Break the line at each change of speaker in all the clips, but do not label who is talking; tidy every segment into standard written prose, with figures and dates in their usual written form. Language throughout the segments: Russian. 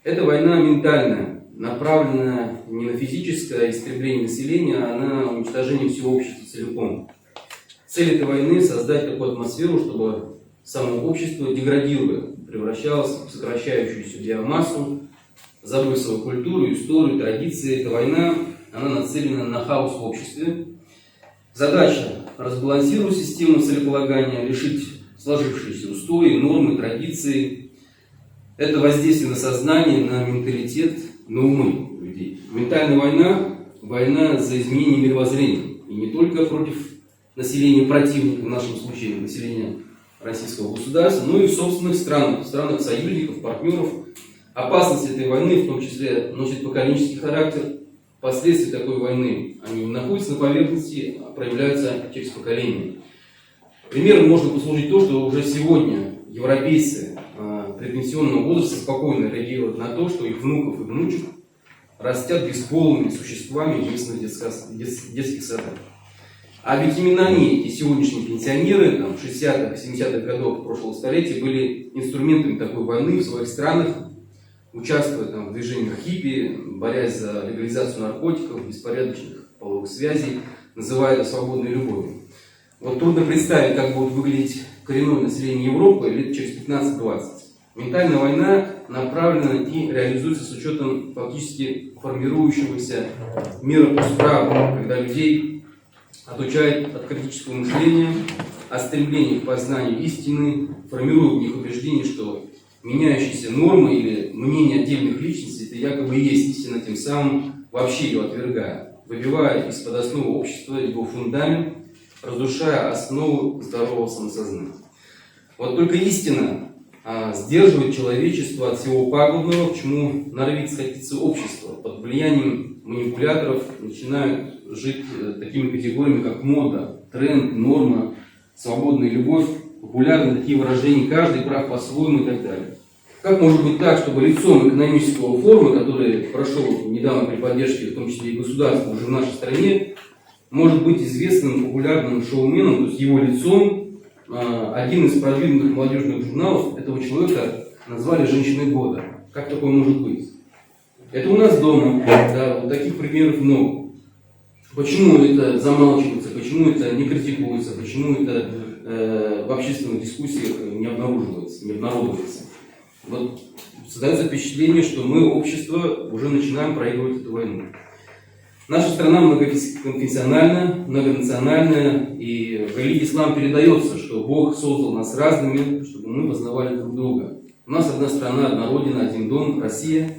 Эта война ментальная, направленная не на физическое истребление населения, а на уничтожение всего общества целиком. Цель этой войны – создать такую атмосферу, чтобы само общество, деградируя, превращалось в сокращающуюся биомассу, забыв свою культуру, историю, традиции. Эта война, она нацелена на хаос в обществе. Задача – разбалансировать систему целеполагания, лишить сложившиеся устои, нормы, традиции. Это воздействие на сознание, на менталитет, на умы людей. Ментальная война – война за изменение мировоззрения. И не только против населения противника, в нашем случае населения российского государства, но и в собственных странах, союзников, партнеров. Опасность этой войны, в том числе, носит поколенческий характер. Последствия такой войны, они находятся на поверхности, проявляются через поколения. Примером можно послужить то, что уже сегодня европейцы предпенсионного возраста спокойно реагируют на то, что их внуков и внучек растят бесполыми существами в местных детских садах. А ведь именно они, эти сегодняшние пенсионеры, 60-х, 70-х годов прошлого столетия, были инструментами такой войны в своих странах, участвуя в движениях хиппи, борясь за легализацию наркотиков, беспорядочных половых связей, называя это свободной любовью. Вот трудно представить, как будет выглядеть коренное население Европы лет через 15-20. Ментальная война направлена и реализуется с учетом фактически формирующегося мира постправды, когда людей отучают от критического мышления, от стремления к познанию истины, формируют в них убеждение, что меняющиеся нормы или мнения отдельных личностей это якобы и есть истина, тем самым вообще ее отвергая, выбивая из-под основы общества его фундамент, разрушая основу здорового самосознания. Вот только истина сдерживает человечество от всего пагубного, к чему норовит скатиться общество. Под влиянием манипуляторов начинают жить такими категориями, как мода, тренд, норма, свободная любовь, популярны такие выражения «каждый прав по-своему» и так далее. Как может быть так, чтобы лицом экономического форума, который прошел недавно при поддержке, в том числе и государства, уже в нашей стране, может быть известным популярным шоуменом, то есть его лицом, один из продвинутых молодежных журналов этого человека назвали «женщиной года». Как такое может быть? Это у нас дома, да, вот таких примеров много. Почему это замалчивается, почему это не критикуется, почему это в общественных дискуссиях не обнародуется? Вот создается впечатление, что мы, общество, уже начинаем проигрывать эту войну. Наша страна многоконфессиональная, многонациональная, и в религии ислам передается, что Бог создал нас разными, чтобы мы познавали друг друга. У нас одна страна, одна родина, один дом, Россия.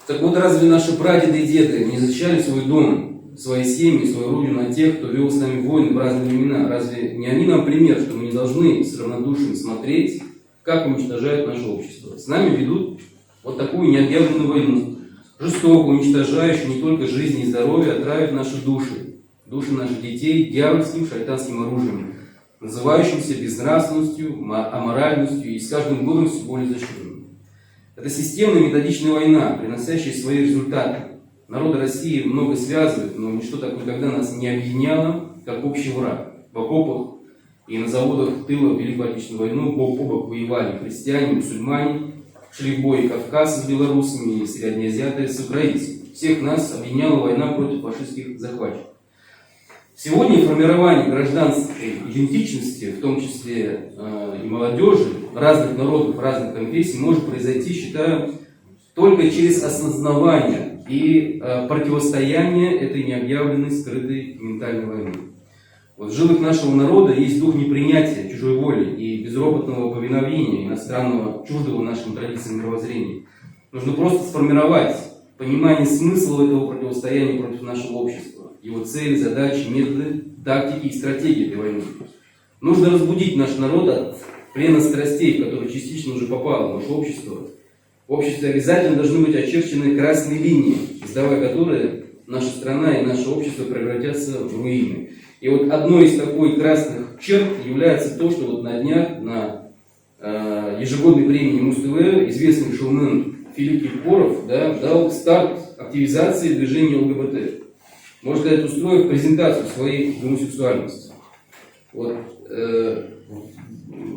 Так вот, разве наши прадеды и деды не защищали свой дом, свои семьи, свою родину от тех, кто вел с нами войны в разные времена? Разве не они нам пример, что мы не должны с равнодушием смотреть, как уничтожают наше общество? С нами ведут вот такую необъявленную войну, жестоко уничтожающую не только жизнь и здоровье, а травят наши души наших детей дьявольским шайтанским оружием, называющимся безнравственностью, аморальностью и с каждым годом все более изощренным. Это системная методичная война, приносящая свои результаты. Народы России много связывает, но ничто так никогда нас не объединяло, как общий враг. В окопах и на заводах тыла в Великую Отечественную войну бок о бок воевали христиане, мусульмане, шли в бой Кавказ с белорусами и среднеазиаты с украинцами. Всех нас объединяла война против фашистских захватчиков. Сегодня формирование гражданской идентичности, в том числе и молодежи, разных народов, разных конфессий, может произойти, считаю, только через осознавание и противостояние этой необъявленной, скрытой ментальной войны. Вот в жилах нашего народа есть дух непринятия чужой воли и безропотного повиновения иностранного, чуждого нашим традициям мировоззрения. Нужно просто сформировать понимание смысла этого противостояния против нашего общества, его цели, задачи, методы, тактики и стратегии этой войны. Нужно разбудить наш народ от плена страстей, в который частично уже попало наше общество. В обществе обязательно должны быть очерчены красные линии, издавая которые наша страна и наше общество превратятся в руины. И вот одной из такой красных черт является то, что вот на днях на ежегодной премии Муз-ТВ известный шоумен Филипп Киркоров дал старт активизации движения ЛГБТ. Можно сказать, устроив презентацию своей гомосексуальности. Вот,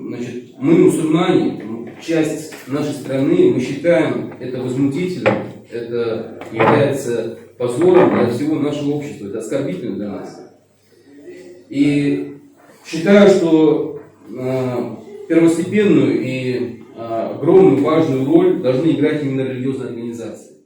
значит, мы, мусульмане, часть нашей страны, мы считаем это возмутительным, это является позором для всего нашего общества, это оскорбительно для нас. И считаю, что первостепенную и огромную важную роль должны играть именно религиозные организации.